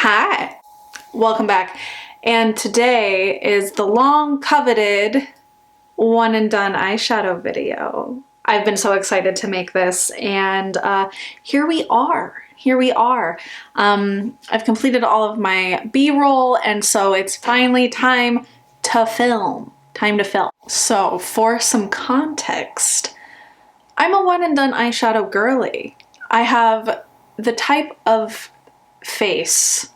Hi, welcome back. And today is the long coveted one and done eyeshadow video. I've been so excited to make this, and here we are. I've completed all of my B-roll, and so it's finally time to film. So for some context, I'm a one and done eyeshadow girly. I have the type of face,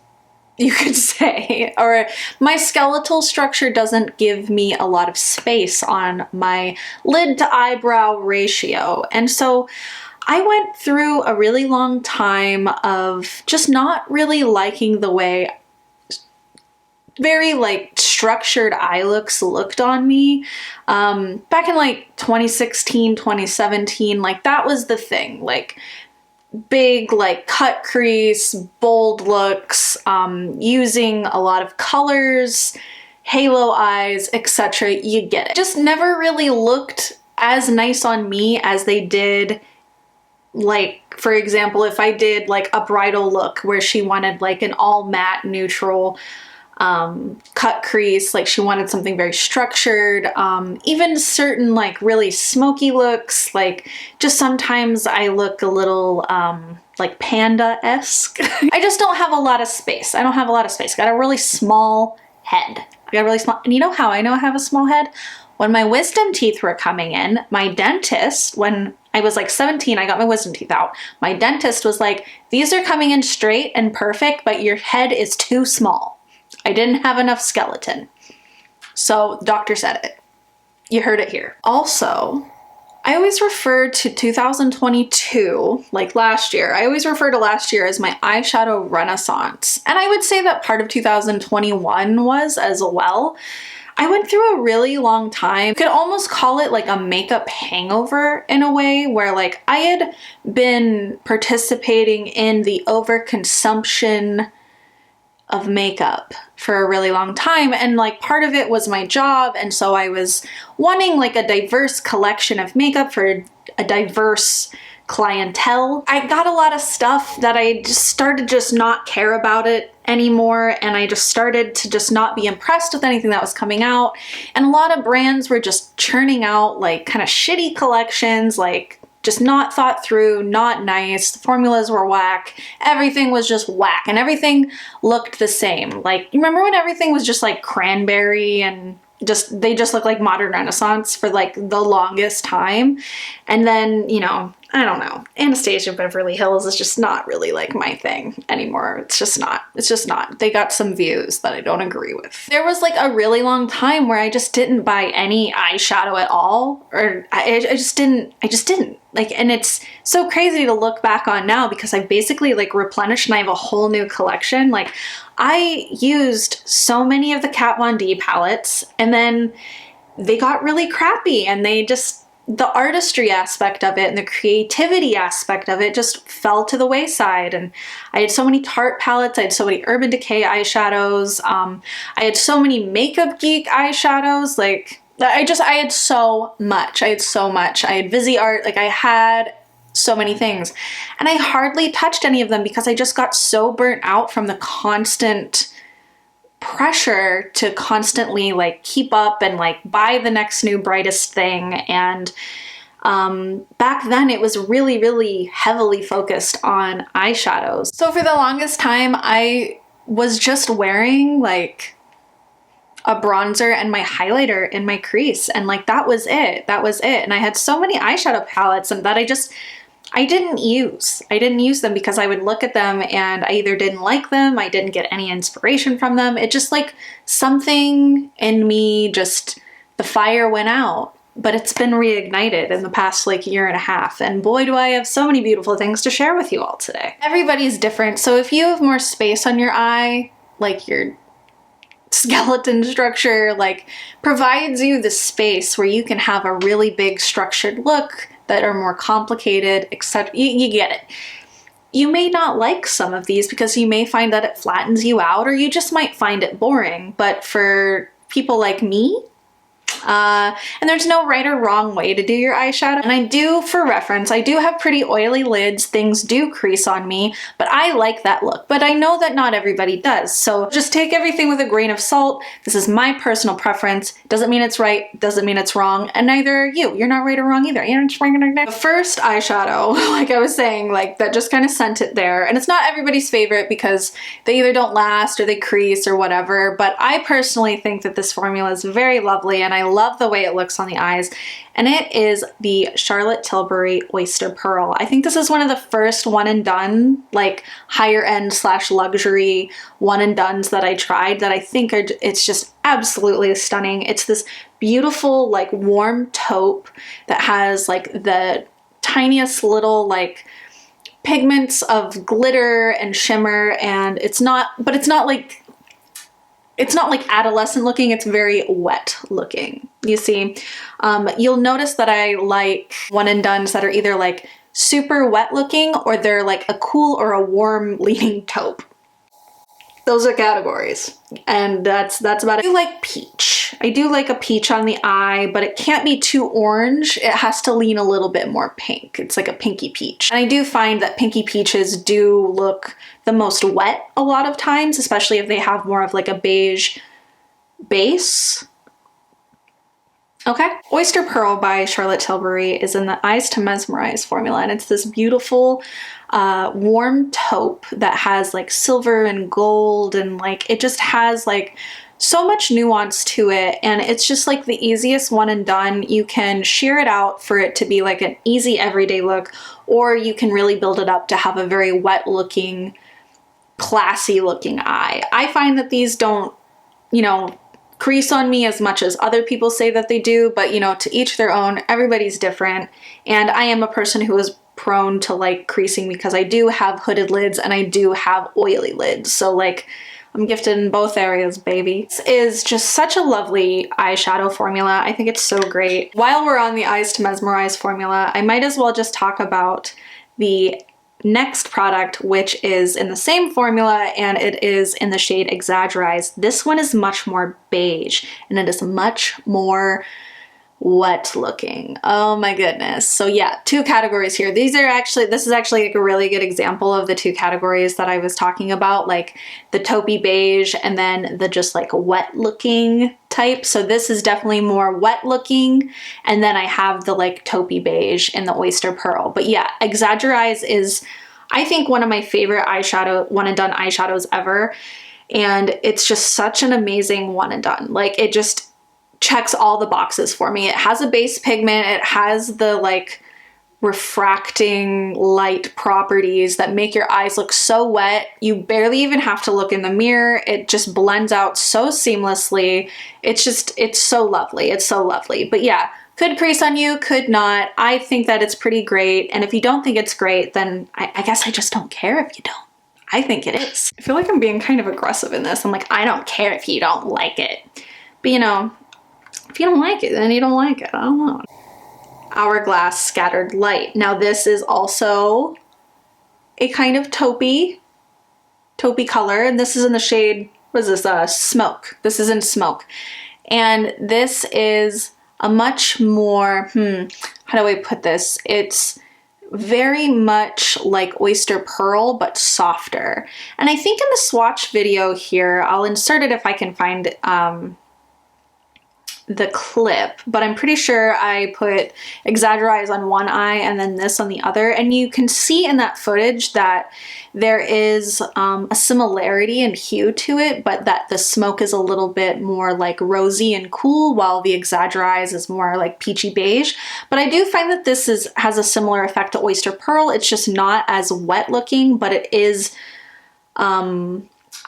you could say, or my skeletal structure doesn't give me a lot of space on my lid to eyebrow ratio. And so I went through a really long time of just not really liking the way very like structured eye looks looked on me. Back in like 2016, 2017, like that was the thing. Like big like cut crease, bold looks, using a lot of colors, halo eyes, etc. You get it. Just never really looked as nice on me as they did. Like, for example, if I did like a bridal look where she wanted like an all matte neutral cut crease, like she wanted something very structured, even certain like really smoky looks, like just sometimes I look a little like panda-esque. I just don't have a lot of space. I got a really small head. And you know how I know I have a small head? When my wisdom teeth were coming in, my dentist, when I was like 17, I got my wisdom teeth out. My dentist was like, these are coming in straight and perfect, but your head is too small. I didn't have enough skeleton. So doctor said it. You heard it here. Also, I always refer to 2022, like last year, I always refer to last year as my eyeshadow renaissance. And I would say that part of 2021 was as well. I went through a really long time. You could almost call it like a makeup hangover in a way, where like I had been participating in the overconsumption of makeup for a really long time, and like part of it was my job, and so I was wanting like a diverse collection of makeup for a diverse clientele. I got a lot of stuff that I just started just not care about it anymore, and I just started to just not be impressed with anything that was coming out, and a lot of brands were just churning out like kind of shitty collections, like just not thought through, not nice. The formulas were whack. Everything was just whack, and everything looked the same. Like, you remember when everything was just like cranberry and they just looked like modern renaissance for like the longest time? And then, you know, I don't know. Anastasia Beverly Hills is just not really like my thing anymore. It's just not. They got some views that I don't agree with. There was like a really long time where I just didn't buy any eyeshadow at all, or I just didn't. Like, and it's so crazy to look back on now because I basically like replenished and I have a whole new collection. Like, I used so many of the Kat Von D palettes, and then they got really crappy, and the artistry aspect of it and the creativity aspect of it just fell to the wayside. And I had so many Tarte palettes, I had so many Urban Decay eyeshadows, I had so many Makeup Geek eyeshadows, like I had so much. I had Viseart, like I had so many things, and I hardly touched any of them because I just got so burnt out from the constant pressure to constantly like keep up and like buy the next new brightest thing. And back then it was really, really heavily focused on eyeshadows. So for the longest time I was just wearing like a bronzer and my highlighter in my crease, and like that was it. And I had so many eyeshadow palettes and that I didn't use them because I would look at them and I either didn't like them, I didn't get any inspiration from them. It just like something in me, just the fire went out. But it's been reignited in the past like year and a half, and boy do I have so many beautiful things to share with you all today. Everybody's different, so if you have more space on your eye, like your skeleton structure like provides you the space where you can have a really big structured look that are more complicated, etc. You get it. You may not like some of these because you may find that it flattens you out, or you just might find it boring. But for people like me, And there's no right or wrong way to do your eyeshadow. And I do, for reference, I do have pretty oily lids. Things do crease on me, but I like that look. But I know that not everybody does. So just take everything with a grain of salt. This is my personal preference. Doesn't mean it's right, doesn't mean it's wrong, and neither are you. You're not right or wrong either. The first eyeshadow, like I was saying, like that just kind of sent it there. And it's not everybody's favorite because they either don't last or they crease or whatever, but I personally think that this formula is very lovely and I love the way it looks on the eyes. And it is the Charlotte Tilbury Oyster Pearl. I think this is one of the first one and done, like higher end / luxury one and dones that I tried that I think are, it's just absolutely stunning. It's this beautiful like warm taupe that has like the tiniest little like pigments of glitter and shimmer, and it's not like adolescent looking, it's very wet looking. You see, you'll notice that I like one and dones that are either like super wet looking or they're like a cool or a warm leaning taupe. Those are categories, and that's about it. I do like peach. I do like a peach on the eye, but it can't be too orange. It has to lean a little bit more pink. It's like a pinky peach. And I do find that pinky peaches do look the most wet a lot of times, especially if they have more of like a beige base. Okay. Oyster Pearl by Charlotte Tilbury is in the Eyes to Mesmerize formula, and it's this beautiful warm taupe that has like silver and gold, and like it just has like so much nuance to it, and it's just like the easiest one and done. You can sheer it out for it to be like an easy everyday look, or you can really build it up to have a very wet looking, classy looking eye. I find that these don't, you know, crease on me as much as other people say that they do, but you know, to each their own. Everybody's different, and I am a person who is prone to like creasing because I do have hooded lids and I do have oily lids, so like I'm gifted in both areas, baby. This is just such a lovely eyeshadow formula. I think it's so great. While we're on the Eyes to Mesmerize formula, I might as well just talk about the next product, which is in the same formula, and it is in the shade Exagger-eyes. This one is much more beige, and it is much more wet looking. Oh my goodness. So yeah, two categories here. This is actually like a really good example of the two categories that I was talking about, like the taupey beige and then the just like wet looking type. So this is definitely more wet looking, and then I have the like taupey beige and the Oyster Pearl. But yeah, Exagger-eyes is, I think, one of my favorite eyeshadow, one and done eyeshadows ever. And it's just such an amazing one and done. Like it just checks all the boxes for me. It has a base pigment, it has the like refracting light properties that make your eyes look so wet. You barely even have to look in the mirror. It just blends out so seamlessly. It's so lovely. It's so lovely. But yeah, could crease on you, could not. I think that it's pretty great. And if you don't think it's great, then I guess I just don't care if you don't. I think it is. I feel like I'm being kind of aggressive in this. I'm like, I don't care if you don't like it. But you know, if you don't like it, then you don't like it. I don't know. Hourglass Scattered Light. Now this is also a kind of taupey color, and this is in the shade, what is this, Smoke. This is in Smoke. And this is a much more, how do I put this? It's very much like Oyster Pearl, but softer. And I think in the swatch video here, I'll insert it if I can find the clip, but I'm pretty sure I put Exagger-eyes on one eye and then this on the other, and you can see in that footage that there is a similarity in hue to it, but that the Smoke is a little bit more like rosy and cool, while the Exagger-eyes is more like peachy beige. But I do find that this has a similar effect to Oyster Pearl. It's just not as wet looking, but it is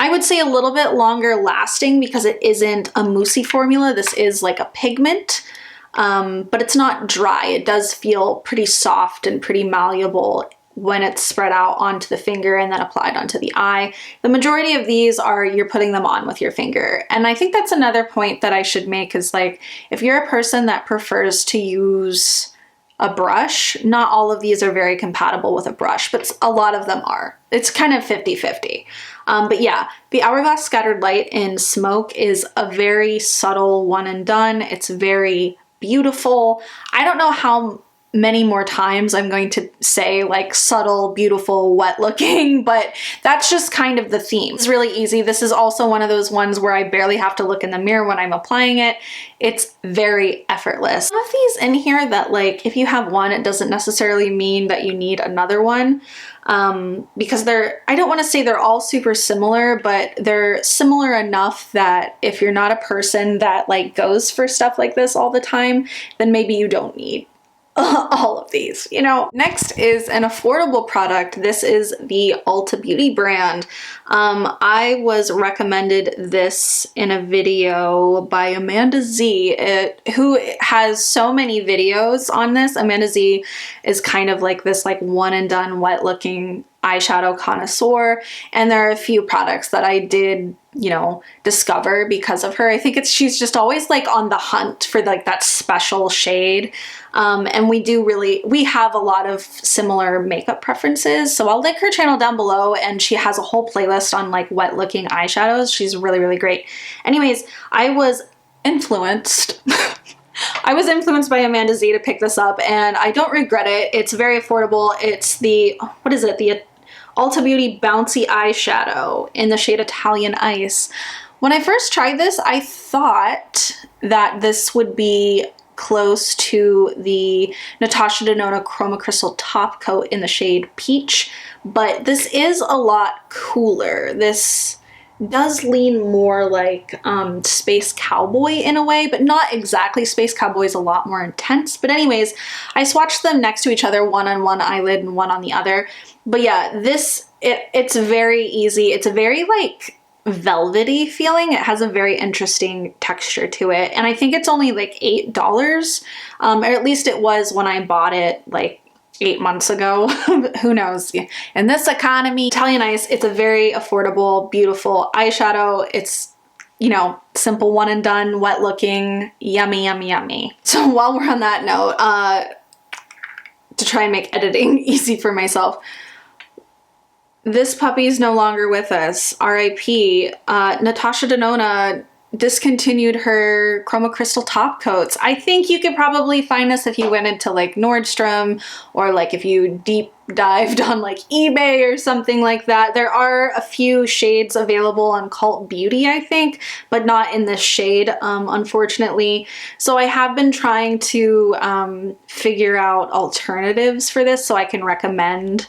I would say a little bit longer lasting because it isn't a moussey formula. This is like a pigment, but it's not dry. It does feel pretty soft and pretty malleable when it's spread out onto the finger and then applied onto the eye. The majority of these are you're putting them on with your finger. And I think that's another point that I should make is like, if you're a person that prefers to use a brush, not all of these are very compatible with a brush, but a lot of them are. It's kind of 50-50. But yeah, the Hourglass Scattered Light in Smoke is a very subtle one and done. It's very beautiful. I don't know how many more times I'm going to say like subtle, beautiful, wet looking, but that's just kind of the theme. It's really easy. This is also one of those ones where I barely have to look in the mirror when I'm applying it. It's very effortless. Some of these in here that like, if you have one, it doesn't necessarily mean that you need another one. Because I don't want to say they're all super similar, but they're similar enough that if you're not a person that like goes for stuff like this all the time, then maybe you don't need all of these, you know. Next is an affordable product. This is the Ulta Beauty brand. I was recommended this in a video by Amanda Z, who has so many videos on this. Amanda Z is kind of like this like one and done wet looking eyeshadow connoisseur, and there are a few products that I did, you know, discover because of her. I think she's just always like on the hunt for like that special shade. And we have a lot of similar makeup preferences. So I'll link her channel down below, and she has a whole playlist on like wet looking eyeshadows. She's really, really great. Anyways, I was influenced I was influenced by Amanda Z to pick this up, and I don't regret it. It's very affordable. It's the, what is it? The Ulta Beauty Bouncy Eyeshadow in the shade Italian Ice. When I first tried this, I thought that this would be close to the Natasha Denona Chroma Crystal Top Coat in the shade Peach, but this is a lot cooler. This does lean more like Space Cowboy in a way, but not exactly. Space Cowboy is a lot more intense. But anyways, I swatched them next to each other, one on one eyelid and one on the other. But yeah, it's very easy. It's a very like velvety feeling. It has a very interesting texture to it. And I think it's only like $8, or at least it was when I bought it like 8 months ago. Who knows? In this economy, Italian Ice, it's a very affordable, beautiful eyeshadow. It's, you know, simple one and done, wet looking, yummy, yummy, yummy. So while we're on that note, to try and make editing easy for myself, this puppy's no longer with us, RIP. Natasha Denona discontinued her Chroma Crystal top coats. I think you could probably find this if you went into like Nordstrom, or like if you deep dived on like eBay or something like that. There are a few shades available on Cult Beauty, I think, but not in this shade, unfortunately. So I have been trying to figure out alternatives for this so I can recommend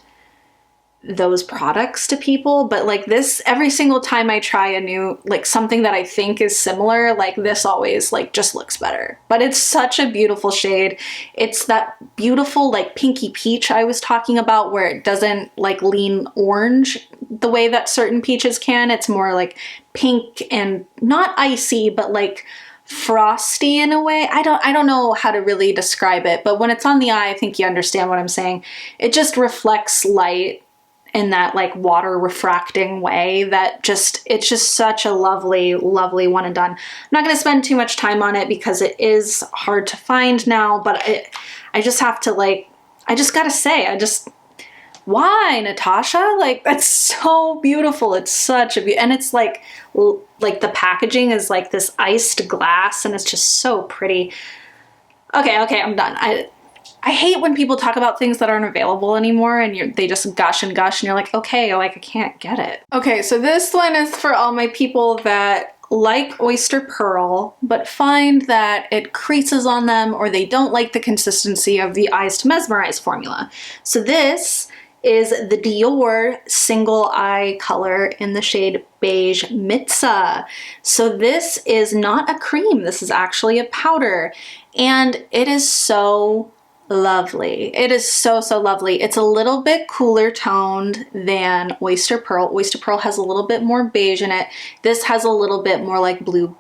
those products to people. But like this, every single time I try a new, like something that I think is similar, like this always like just looks better. But it's such a beautiful shade. It's that beautiful like pinky peach I was talking about, where it doesn't like lean orange the way that certain peaches can. It's more like pink and not icy, but like frosty in a way. I don't know how to really describe it, but when it's on the eye, I think you understand what I'm saying. It just reflects light in that like water refracting way that it's just such a lovely, lovely one and done. I'm not going to spend too much time on it because it is hard to find now, but I just have to like, I just gotta say, why, Natasha? Like, that's so beautiful. It's such a and it's like the packaging is like this iced glass, and it's just so pretty. Okay, I'm done. I hate when people talk about things that aren't available anymore, and they just gush and gush, and you're like, okay, like I can't get it. Okay, so this one is for all my people that like Oyster Pearl, but find that it creases on them, or they don't like the consistency of the Eyes to Mesmerize formula. So this is the Dior single eye color in the shade Beige Mitzah. So this is not a cream, this is actually a powder, and it is so lovely. It is so, so lovely. It's a little bit cooler toned than Oyster Pearl. Oyster Pearl has a little bit more beige in it. This has a little bit more like blue,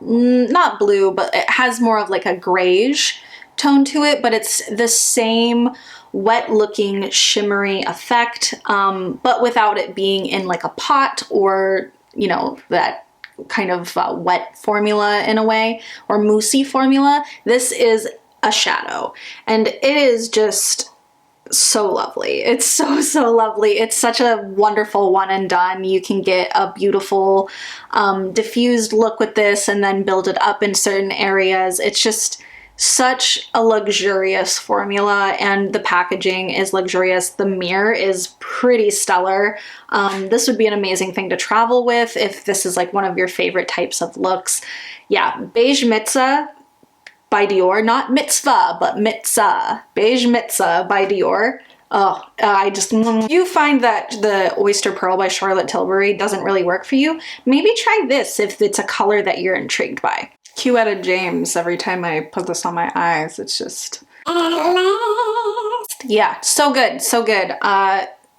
not blue, but it has more of like a grayish tone to it, but it's the same wet looking shimmery effect, but without it being in like a pot or, you know, that kind of wet formula in a way, or moussey formula. This is a shadow, and it is just so lovely. It's so, so lovely. It's such a wonderful one and done. You can get a beautiful diffused look with this and then build it up in certain areas. It's just such a luxurious formula, and the packaging is luxurious. The mirror is pretty stellar. This would be an amazing thing to travel with if this is like one of your favorite types of looks. Yeah, Beige Mitzah by Dior, not mitzvah, but Mitzah. Beige Mitzah by Dior. Oh, you find that the Oyster Pearl by Charlotte Tilbury doesn't really work for you, maybe try this if it's a color that you're intrigued by. Q Etta James every time I put this on my eyes. It's just... yeah, so good, so good.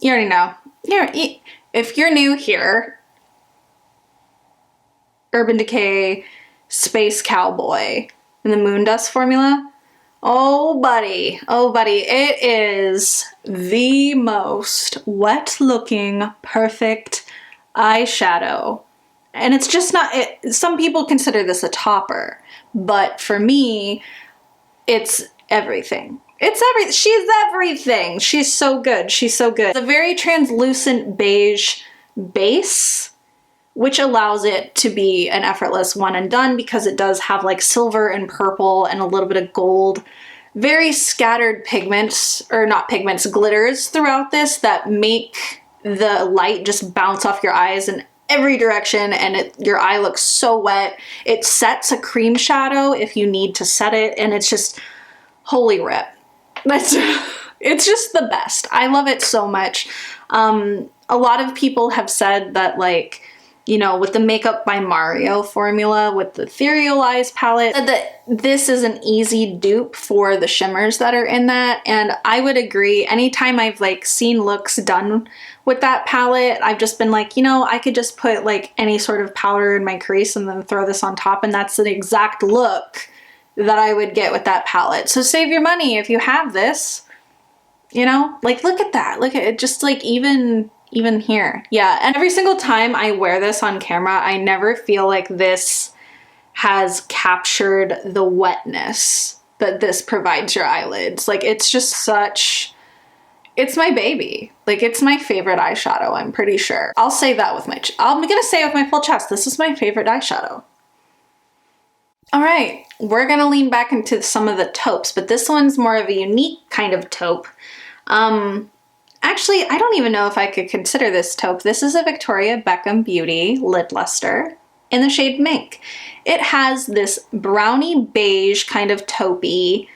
You already know. If you're new here, Urban Decay Space Cowboy and the Moon Dust formula. Oh buddy, it is the most wet looking perfect eyeshadow. And it's just not, some people consider this a topper, but for me, it's everything. She's everything. She's so good. She's so good. It's a very translucent beige base, which allows it to be an effortless one and done because it does have like silver and purple and a little bit of gold. Very scattered pigments, or not pigments, glitters throughout this that make the light just bounce off your eyes in every direction, and your eye looks so wet. It sets a cream shadow if you need to set it, and it's just holy rip. It's just the best. I love it so much. A lot of people have said that, like, you know, with the Makeup by Mario formula, with the Ethereal Eyes palette, that this is an easy dupe for the shimmers that are in that, and I would agree. Anytime I've like seen looks done with that palette, I've just been like, you know, I could just put like any sort of powder in my crease and then throw this on top, and that's the exact look that I would get with that palette. So save your money if you have this, you know? Like, look at that. Look at it, just like even here. Yeah, and every single time I wear this on camera, I never feel like this has captured the wetness that this provides your eyelids. Like, it's just such... it's my baby. Like, it's my favorite eyeshadow, I'm pretty sure. I'll say that with my... I'm gonna say it with my full chest. This is my favorite eyeshadow. All right, we're gonna lean back into some of the taupes, but this one's more of a unique kind of taupe. Actually, I don't even know if I could consider this taupe. This is a Victoria Beckham Beauty Lid Lustre in the shade Mink. It has this brownie beige kind of taupey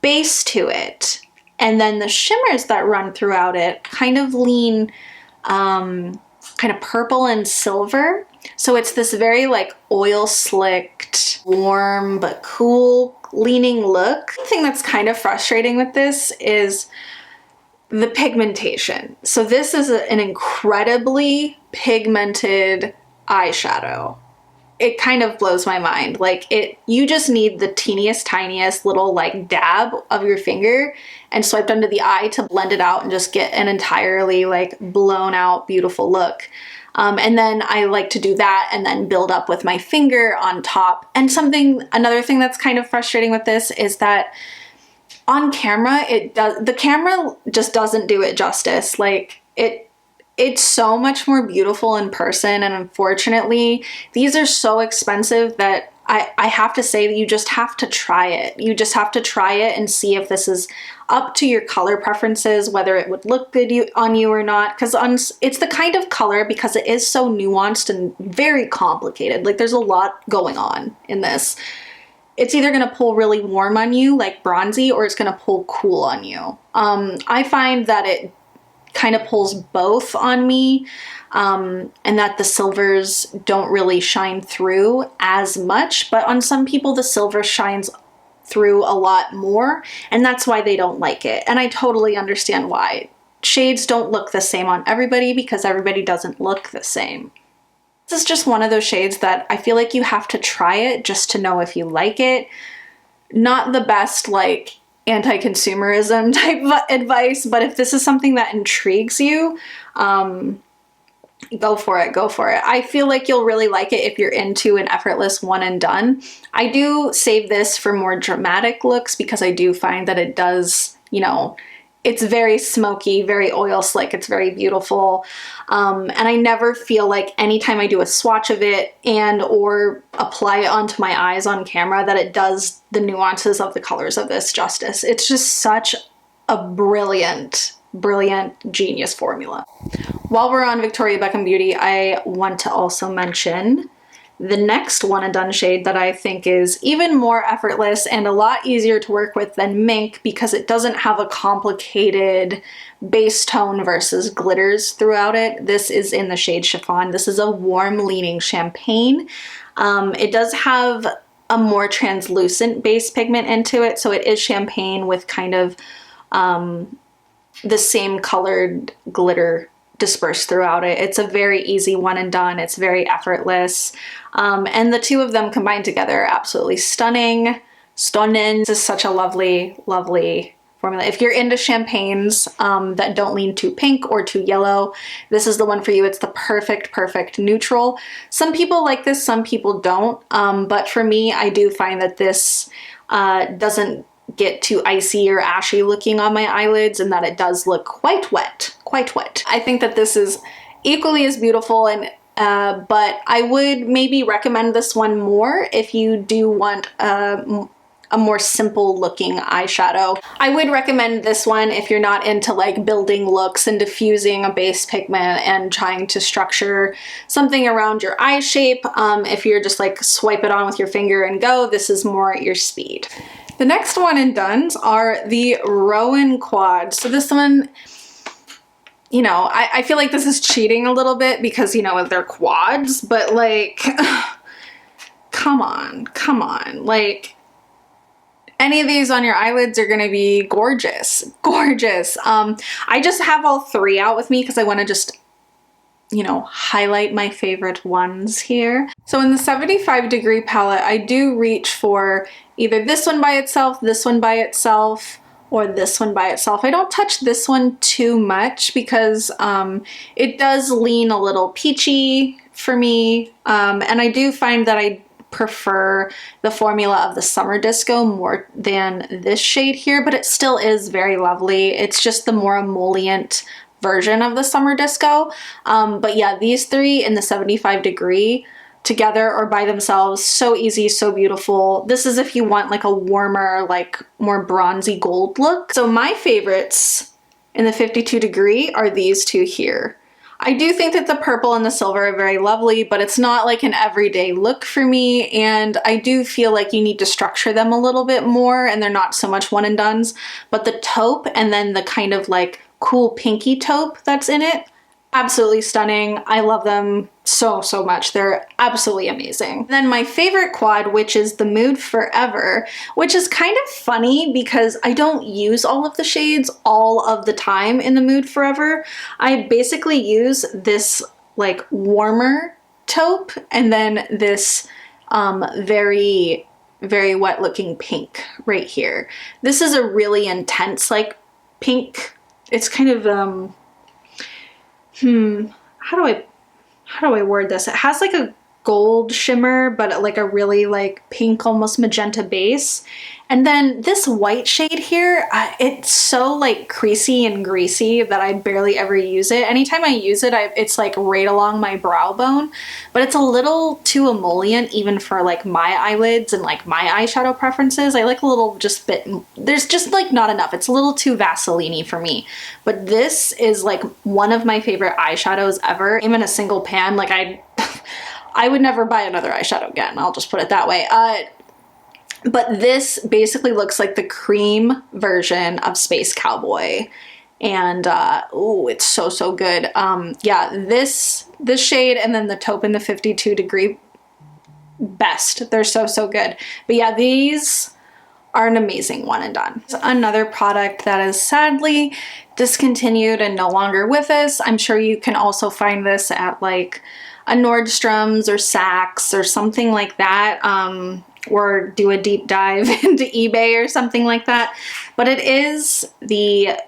base to it. And then the shimmers that run throughout it kind of lean kind of purple and silver. So it's this very like oil slicked, warm but cool leaning look. The thing that's kind of frustrating with this is the pigmentation. So this is an incredibly pigmented eyeshadow. It kind of blows my mind. Like, you just need the teeniest, tiniest little like dab of your finger and swiped under the eye to blend it out and just get an entirely like blown out, beautiful look. And then I like to do that and then build up with my finger on top. And another thing that's kind of frustrating with this is that on camera, the camera just doesn't do it justice. Like, it's so much more beautiful in person, and unfortunately, these are so expensive that I have to say that you just have to try it. You just have to try it and see if this is up to your color preferences, whether it would look good on you or not, because it's the kind of color, because it is so nuanced and very complicated. Like, there's a lot going on in this. It's either going to pull really warm on you, like bronzy, or it's going to pull cool on you. I find that it kind of pulls both on me, and that the silvers don't really shine through as much, but on some people the silver shines through a lot more, and that's why they don't like it. And I totally understand why. Shades don't look the same on everybody because everybody doesn't look the same. This is just one of those shades that I feel like you have to try it just to know if you like it. Not the best, like, anti-consumerism type of advice, but if this is something that intrigues you, go for it, go for it. I feel like you'll really like it if you're into an effortless one and done. I do save this for more dramatic looks because I do find that it does, you know, it's very smoky, very oil slick. It's very beautiful. And I never feel like anytime I do a swatch of it and or apply it onto my eyes on camera that it does the nuances of the colors of this justice. It's just such a brilliant, brilliant genius formula. While we're on Victoria Beckham Beauty, I want to also mention the next one and done shade that I think is even more effortless and a lot easier to work with than Mink because it doesn't have a complicated base tone versus glitters throughout it. This is in the shade Chiffon. This is a warm leaning champagne. It does have a more translucent base pigment into it, so it is champagne with kind of the same colored glitter dispersed throughout it. It's a very easy one and done. It's very effortless. And the two of them combined together are absolutely stunning. Stunning. This is such a lovely, lovely formula. If you're into champagnes that don't lean too pink or too yellow, this is the one for you. It's the perfect, perfect neutral. Some people like this, some people don't. But for me, I do find that this doesn't get too icy or ashy looking on my eyelids and that it does look quite wet, quite wet. I think that this is equally as beautiful and but I would maybe recommend this one more if you do want a more simple looking eyeshadow. I would recommend this one if you're not into like building looks and diffusing a base pigment and trying to structure something around your eye shape. If you're just like swipe it on with your finger and go, this is more at your speed. The next one and dones are the Rowan quads. So this one, you know, I feel like this is cheating a little bit because, you know, they're quads, but like, come on, come on. Like, any of these on your eyelids are gonna be gorgeous, gorgeous. I just have all three out with me because I wanna just, you know, highlight my favorite ones here. So in the 75 degree palette, I do reach for either this one by itself, or this one by itself. I don't touch this one too much because it does lean a little peachy for me. And I do find that I prefer the formula of the Summer Disco more than this shade here, but it still is very lovely. It's just the more emollient version of the Summer Disco. But yeah, these three in the 75 degree together or by themselves, so easy, so beautiful. This is if you want like a warmer, like more bronzy gold look. So my favorites in the 52 degree are these two here. I do think that the purple and the silver are very lovely, but it's not like an everyday look for me, and I do feel like you need to structure them a little bit more and they're not so much one and dones. But the taupe and then the kind of like cool pinky taupe that's in it, absolutely stunning. I love them so, so much. They're absolutely amazing. Then my favorite quad, which is the Mood Forever, which is kind of funny because I don't use all of the shades all of the time in the Mood Forever. I basically use this like warmer taupe and then this very, very wet looking pink right here. This is a really intense like pink. It's kind of how do I word this? It has like a gold shimmer, but like a really like pink, almost magenta base. And then this white shade here, it's so like creasy and greasy that I barely ever use it. Anytime I use it, it's like right along my brow bone, but it's a little too emollient even for like my eyelids and like my eyeshadow preferences. I like a little just bit, there's just like not enough. It's a little too Vaseline-y for me. But this is like one of my favorite eyeshadows ever. Even in a single pan, like I would never buy another eyeshadow again. I'll just put it that way. But this basically looks like the cream version of Space Cowboy. And, oh, it's so, so good. Yeah, this shade and then the taupe in the 52 degree, best. They're so, so good. But yeah, these are an amazing one and done. Another product that is sadly discontinued and no longer with us. I'm sure you can also find this at like a Nordstrom's or Saks or something like that. Or do a deep dive into eBay or something like that. But it is the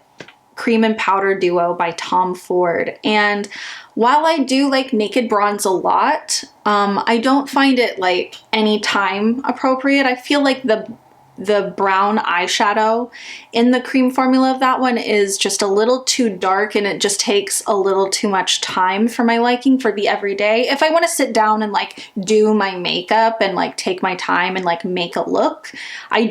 Cream and Powder Duo by Tom Ford. And while I do like Naked Bronze a lot, I don't find it like anytime appropriate. I feel like the the brown eyeshadow in the cream formula of that one is just a little too dark, and it just takes a little too much time for my liking for the everyday. If I want to sit down and like do my makeup and like take my time and like make a look, I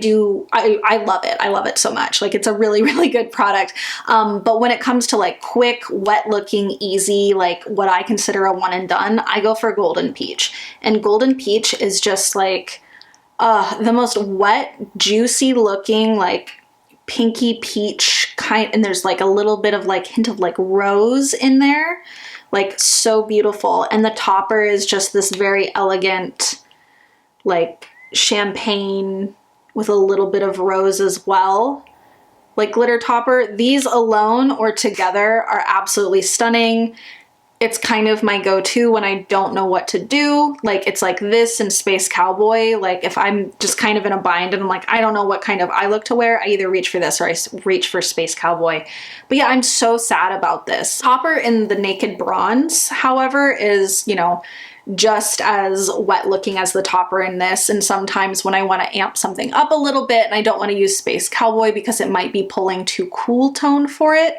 love it. I love it so much. Like, it's a really, really good product. But when it comes to like quick, wet looking, easy, like what I consider a one and done, I go for Golden Peach. And Golden Peach is just like the most wet, juicy looking, like pinky peach kind, and there's like a little bit of like hint of like rose in there, like so beautiful. And the topper is just this very elegant, like champagne with a little bit of rose as well, like glitter topper. These alone or together are absolutely stunning. It's kind of my go-to when I don't know what to do. Like, it's like this and Space Cowboy. Like, if I'm just kind of in a bind and I'm like, I don't know what kind of eye look to wear, I either reach for this or I reach for Space Cowboy. But yeah, I'm so sad about this. Topper in the Naked Bronze, however, is, you know, just as wet looking as the topper in this. And sometimes when I want to amp something up a little bit and I don't want to use Space Cowboy because it might be pulling too cool tone for it,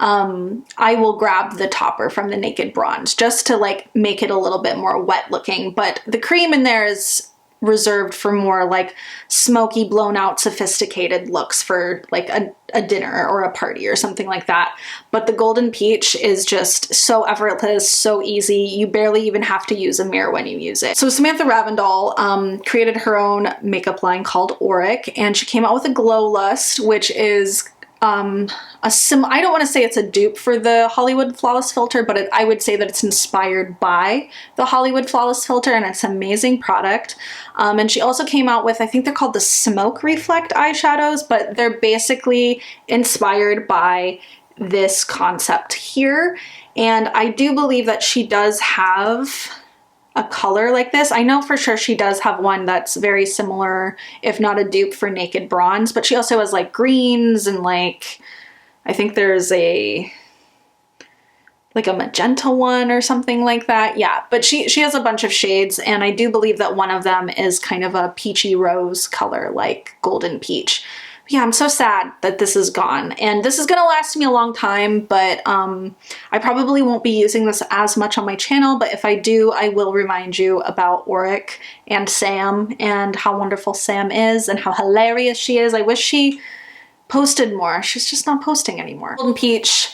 I will grab the topper from the Naked Bronze just to like make it a little bit more wet looking. But the cream in there is reserved for more like smoky, blown out, sophisticated looks for like a dinner or a party or something like that. But the Golden Peach is just so effortless, so easy. You barely even have to use a mirror when you use it. So Samantha Ravndal created her own makeup line called Auric, and she came out with a Glow Lust, which is I don't want to say it's a dupe for the Hollywood Flawless Filter, but I would say that it's inspired by the Hollywood Flawless Filter, and it's an amazing product. And she also came out with, I think they're called the Smoke Reflect eyeshadows, but they're basically inspired by this concept here. And I do believe that she does have a color like this. I know for sure she does have one that's very similar, if not a dupe for Naked Bronze, but she also has like greens and like, I think there's like a magenta one or something like that. Yeah, but she has a bunch of shades, and I do believe that one of them is kind of a peachy rose color like Golden Peach. Yeah, I'm so sad that this is gone, and this is gonna last me a long time, but I probably won't be using this as much on my channel, but if I do, I will remind you about Auric and Sam and how wonderful Sam is and how hilarious she is. I wish she posted more. She's just not posting anymore. Golden Peach,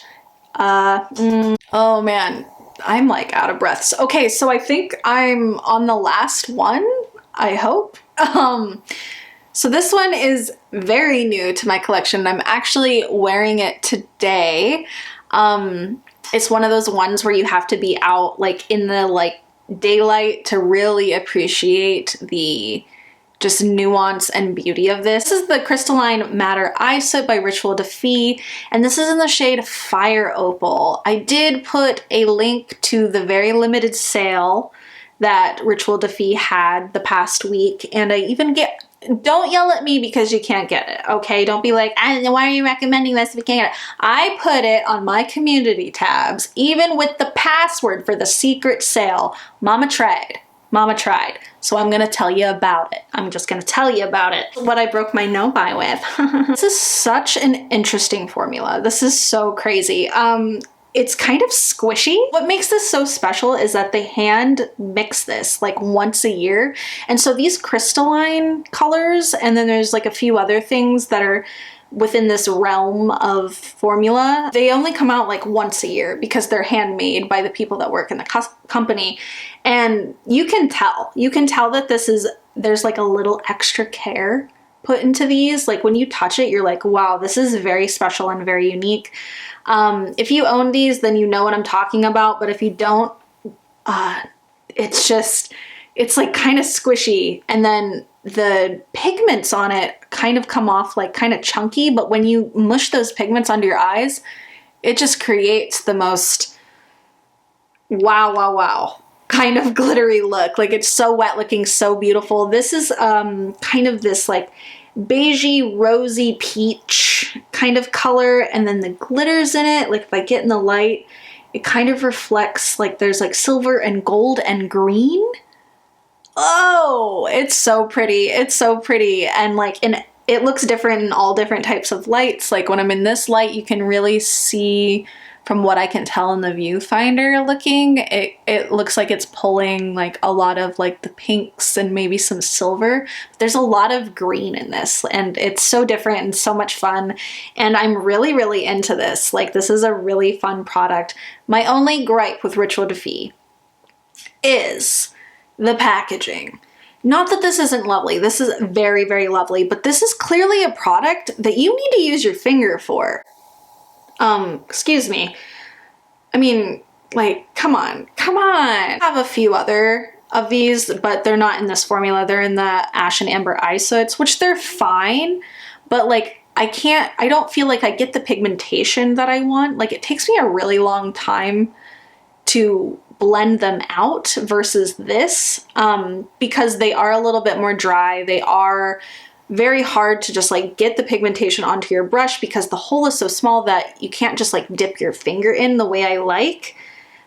oh man, I'm like out of breath. Okay, so I think I'm on the last one, I hope. So this one is very new to my collection. I'm actually wearing it today. It's one of those ones where you have to be out like in the like daylight to really appreciate the just nuance and beauty of this. This is the Crystalline Matter Eye Soot by Rituel de Fille, and this is in the shade Fire Opal. I did put a link to the very limited sale that Rituel de Fille had the past week, and I even don't yell at me because you can't get it, okay? Don't be like, why are you recommending this if you can't get it? I put it on my community tabs, even with the password for the secret sale. Mama tried. Mama tried. So I'm gonna tell you about it. I'm just gonna tell you about it. What I broke my no by with. This is such an interesting formula. This is so crazy. It's kind of squishy. What makes this so special is that they hand mix this like once a year. And so these crystalline colors, and then there's like a few other things that are within this realm of formula, they only come out like once a year because they're handmade by the people that work in the company. And you can tell that there's like a little extra care put into these. Like when you touch it, you're like, wow, this is very special and very unique. If you own these, then you know what I'm talking about, but if you don't, it's like kind of squishy, and then the pigments on it kind of come off like kind of chunky, but when you mush those pigments onto your eyes, it just creates the most wow kind of glittery look. Like, it's so wet looking, so beautiful. This is kind of this like beigey, rosy peach kind of color, and then the glitters in it, like if I get in the light, it kind of reflects like there's like silver and gold and green. Oh, it's so pretty. It's so pretty. And like in it looks different in all different types of lights. Like when I'm in this light, you can really see, from what I can tell in the viewfinder looking, it looks like it's pulling like a lot of like the pinks and maybe some silver. There's a lot of green in this, and it's so different and so much fun. And I'm really, really into this. Like, this is a really fun product. My only gripe with Rituel de Fille is the packaging. Not that this isn't lovely. This is very, very lovely, but this is clearly a product that you need to use your finger for. Excuse me. I mean, like, come on, come on. I have a few other of these, but they're not in this formula. They're in the Ash and Amber Eye Soots, which they're fine, but like, I don't feel like I get the pigmentation that I want. Like, it takes me a really long time to blend them out versus this, because they are a little bit more dry. They are very hard to just like get the pigmentation onto your brush because the hole is so small that you can't just like dip your finger in the way I like.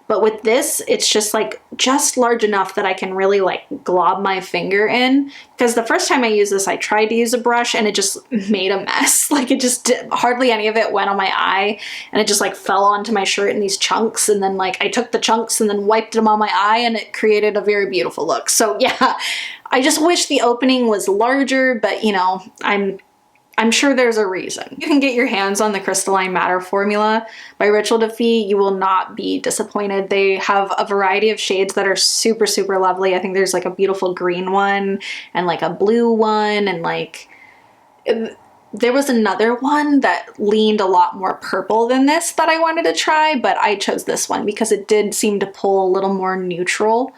But with this, it's just like just large enough that I can really like glob my finger in. Because the first time I used this, I tried to use a brush and it just made a mess. Like, it just hardly any of it went on my eye, and it just like fell onto my shirt in these chunks. And then like I took the chunks and then wiped them on my eye, and it created a very beautiful look. So yeah, I just wish the opening was larger, but you know, I'm sure there's a reason. You can get your hands on the Crystalline Matter formula by Rituel de Fille. You will not be disappointed. They have a variety of shades that are super, super lovely. I think there's like a beautiful green one and like a blue one, and like there was another one that leaned a lot more purple than this that I wanted to try, but I chose this one because it did seem to pull a little more neutral.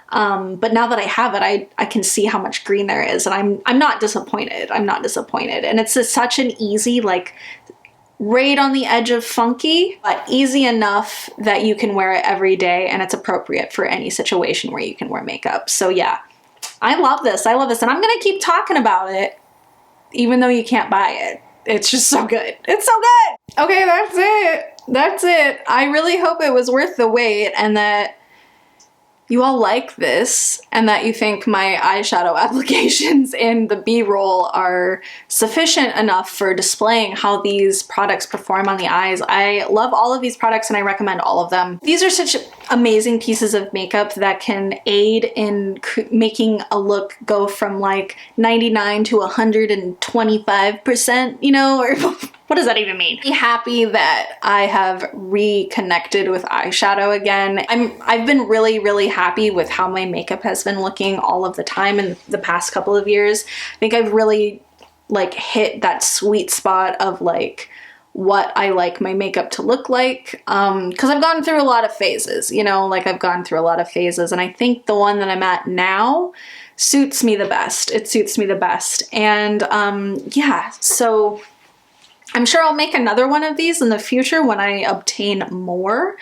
But now that I have it, I can see how much green there is, and I'm not disappointed. I'm not disappointed. And it's such an easy, like, right on the edge of funky, but easy enough that you can wear it every day, and it's appropriate for any situation where you can wear makeup. So yeah, I love this. I love this, and I'm gonna keep talking about it, even though you can't buy it. It's just so good. It's so good! Okay, that's it. That's it. I really hope it was worth the wait, and that you all like this, and that you think my eyeshadow applications in the B-roll are sufficient enough for displaying how these products perform on the eyes. I love all of these products and I recommend all of them. These are such amazing pieces of makeup that can aid in making a look go from like 99 to 125%, you know, or what does that even mean? I'm happy that I have reconnected with eyeshadow again. I've been really, really happy with how my makeup has been looking all of the time in the past couple of years. I think I've really like hit that sweet spot of like what I like my makeup to look like. Cause I've gone through a lot of phases, you know, like I've gone through a lot of phases, and I think the one that I'm at now suits me the best. It suits me the best. And yeah, so I'm sure I'll make another one of these in the future when I obtain more.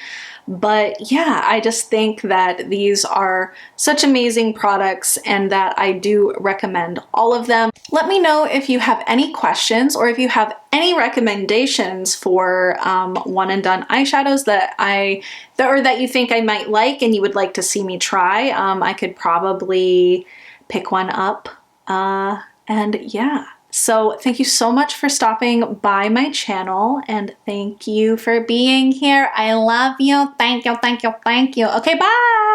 But yeah, I just think that these are such amazing products and that I do recommend all of them. Let me know if you have any questions or if you have any recommendations for one and done eyeshadows that you think I might like and you would like to see me try. I could probably pick one up, and yeah. So thank you so much for stopping by my channel, and thank you for being here. I love you. Thank you, thank you, thank you. Okay, bye!